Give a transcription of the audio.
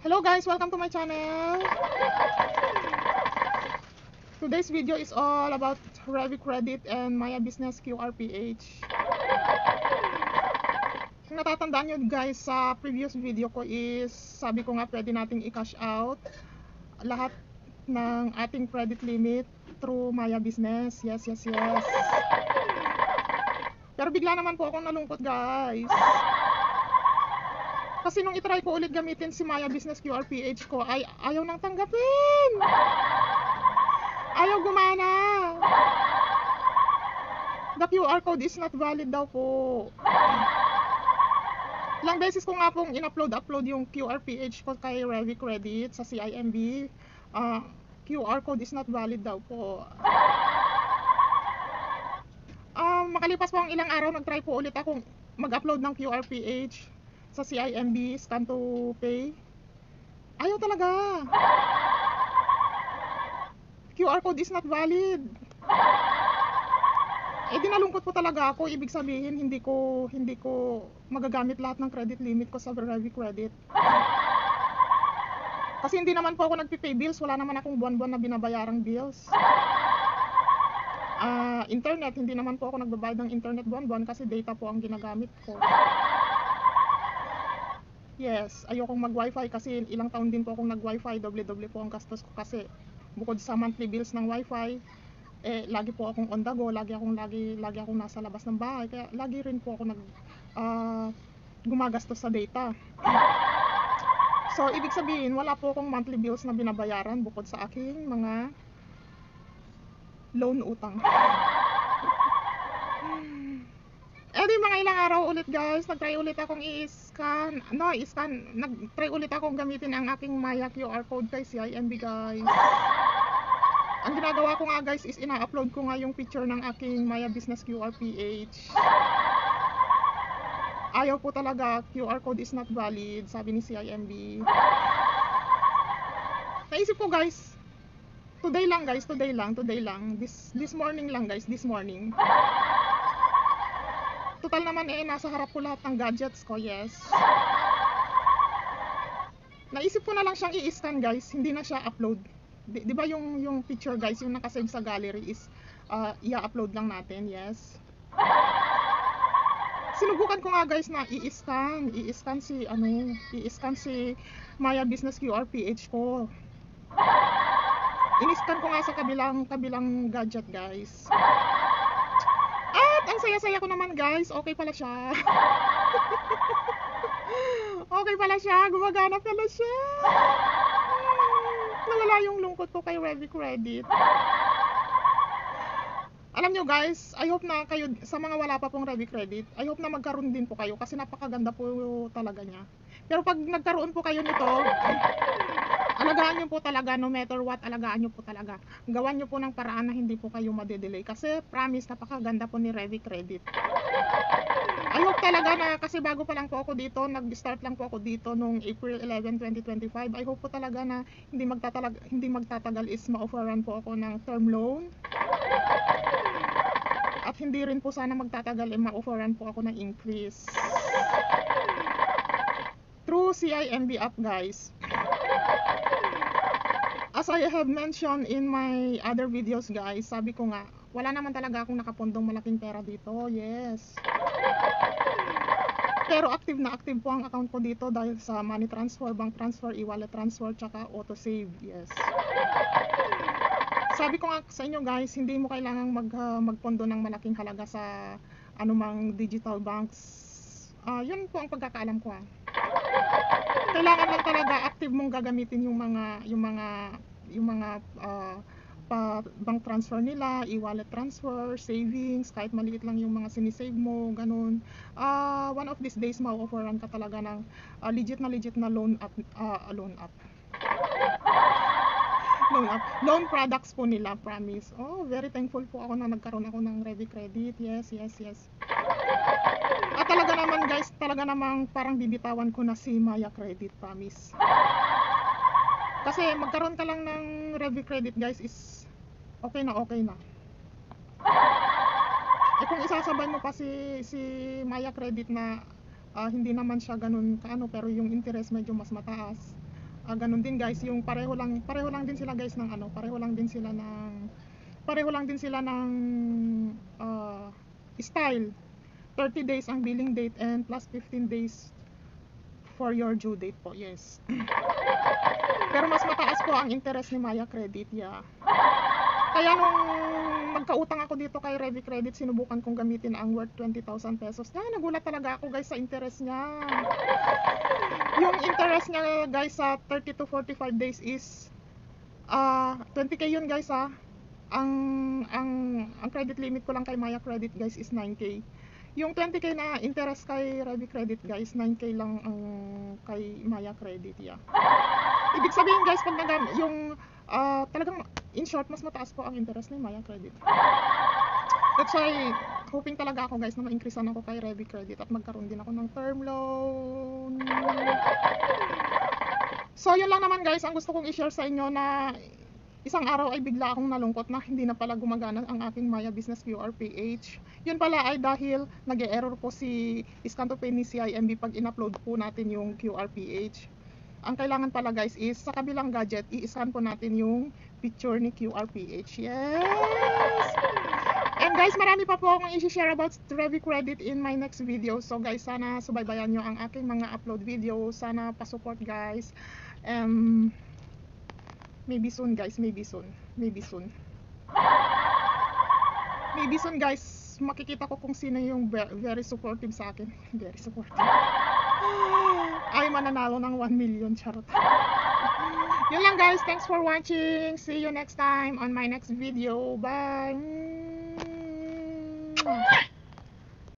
Hello guys, welcome to my channel. Today's video is all about Revi Credit and Maya Business QRPH. Kung natatandaan nyo guys, sa previous video ko is sabi ko nga pwede nating i-cash out lahat ng ating credit limit through Maya Business. Yes. Pero bigla naman po akong nalungkot guys. Kasi nung itry ko ulit gamitin si Maya Business QRPH ko ay ayaw nang tanggapin. Ayaw gumana. The QR code is not valid daw po. Ilang beses ko nga pong in-upload yung QRPH ko kay Revi Credit sa CIMB. QR code is not valid daw po. Makalipas po ang ilang araw, nag-try po ulit akong mag-upload ng QRPH sa CIMB, Scan to Pay. Ayaw talaga. QR code is not valid. Di nalungkot po talaga ako. Ibig sabihin hindi ko magagamit lahat ng credit limit ko sa Revi Credit. Kasi hindi naman po ako nagpi-pay bills. Wala naman akong buwan-buwan na binabayarang bills. Internet, hindi naman po ako nagbabayad ng internet buwan-buwan kasi data po ang ginagamit ko. Yes, ayokong mag-wifi kasi ilang taon din po akong nag-wifi. Doble-doble po ang gastos ko kasi bukod sa monthly bills ng wifi, lagi po akong on the go, lagi akong nasa labas ng bahay, kaya lagi rin po ako gumagastos sa data. So, ibig sabihin, wala po akong monthly bills na binabayaran bukod sa aking mga loan utang. Di mga ilang araw ulit guys, nag-try ulit akong nag-try ulit akong gamitin ang aking Maya QR code kay CIMB guys. Ang ginagawa ko nga guys is ina-upload ko nga yung picture ng aking Maya Business QRPH. Ayaw po talaga, QR code is not valid, sabi ni CIMB. Naisip ko guys, today lang, this morning lang guys, this morning. Total naman nasa harap ko lahat ng gadgets ko, yes. Naisip ko na lang siyang i-scan guys, hindi na siya upload. Di ba yung picture guys, yung nakasave sa gallery is i-upload lang natin, yes. Sinubukan ko nga guys na i-scan si Maya Business QRPH ko. In-scan ko nga sa kabilang gadget guys. At ang saya-saya ko naman guys, okay pala siya. Okay pala siya, gumagana pala siya. Nawala yung lungkot ko kay Revi Credit. Alam nyo guys, I hope na kayo, sa mga wala pa pong Revi Credit, I hope na magkaroon din po kayo kasi napakaganda po talaga niya. Pero pag nagkaroon po kayo nito, alagaan nyo po talaga, no matter what, alagaan nyo po talaga. Gawan nyo po ng paraan na hindi po kayo madedelay kasi promise, napakaganda po ni Revi Credit. I hope talaga na, kasi bago pa lang po ako dito, nag-start lang po ako dito nung April 11, 2025. I hope po talaga na hindi magtatagal is ma-offeran po ako ng term loan. At hindi rin po sana magtatagal ma-offeran po ako ng increase. Through CIMB app guys. As I have mentioned in my other videos guys, sabi ko nga, wala naman talaga akong nakapondong malaking pera dito, yes. Pero active na active po ang account ko dito dahil sa money transfer, bank transfer, e-wallet transfer, tsaka auto-save, yes. Sabi ko nga sa inyo guys, hindi mo kailangang magpondo ng malaking halaga sa anumang digital banks. Yun po ang pagkakaalam ko. Kailangan lang talaga active mong gagamitin yung mga bank transfer nila, e-wallet transfer, savings, kahit maliit lang yung mga sinisave mo, ganun. One of these days ma-offeran ka talaga ng legit na loan products po nila, promise. Very thankful po ako na nagkaroon ako ng Revi Credit. Yes. At talaga naman guys, talaga namang parang bibitawan ko na si Maya Credit, promise. Kasi magkaroon ka lang ng Revi Credit guys is okay na. Kung isasabay mo pa si Maya Credit na hindi naman siya ganun kaano pero yung interest medyo mas mataas, Ganun din guys, yung pareho lang din sila guys ng ano, pareho lang din sila ng style. 30 days ang billing date and plus 15 days for your due date po. Yes. Pero mas mataas po ang interest ni Maya Credit, yeah. Kaya nung nagkautang ako dito kay Ready Credit, sinubukan kong gamitin ang worth 20,000 pesos. Nagulat talaga ako guys sa interest niya. Yung interest niya guys sa 30 to 45 days is 20k yun guys ha. Ang credit limit ko lang kay Maya Credit guys is 9k. Yung 20k na interest kay Ready Credit guys, 9k lang ang kay Maya Credit, yeah. Ibig sabihin guys, pag yung talagang in short, mas mataas po ang interest ni Maya Credit. That's why hoping talaga ako guys na ma-increasean ako kay Ready Credit at magkaroon din ako ng term loan. So yun lang naman guys ang gusto kong i-share sa inyo, na isang araw ay bigla akong nalungkot na hindi na pala gumagana ang aking Maya Business QR PH. Yun pala ay dahil nag-e-error po si Scan to Pay ni CIMB pag in-upload po natin yung QR PH. Ang kailangan pala guys is sa kabilang gadget, i-scan po natin yung picture ni QR PH. Yes! And guys, marami pa po akong i-share about Ready Credit in my next video. So guys, sana subaybayan nyo ang aking mga upload video. Sana pa-support guys. Maybe soon guys, maybe soon guys, makikita ko kung sino yung very supportive sa akin. Very supportive. Ay mananalo ng 1 million, charot. Yun lang guys, thanks for watching. See you next time on my next video. Bye.